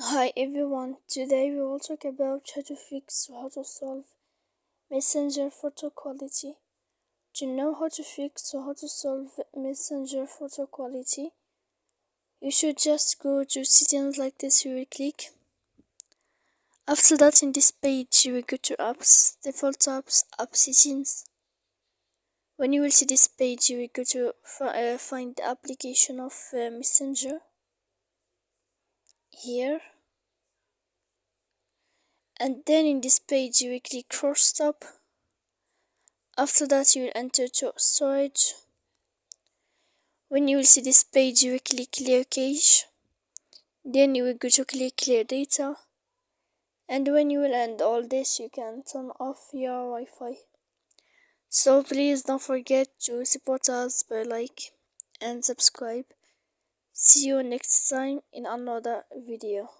Hi everyone, today we will talk about how to fix or how to solve Messenger photo quality. To know how to fix or how to solve Messenger photo quality, you should just go to settings like this. You will click. After that, in this page, you will go to apps, default apps, app settings. When you will see this page, you will go to find the application of Messenger here. And then in this page you will click cross stop. After that you will enter to storage. When you will see this page you will click clear cache. Then you will go to click clear data. And when you will end all this you can turn off your Wi-Fi. So please don't forget to support us by like and subscribe. See you next time in another video.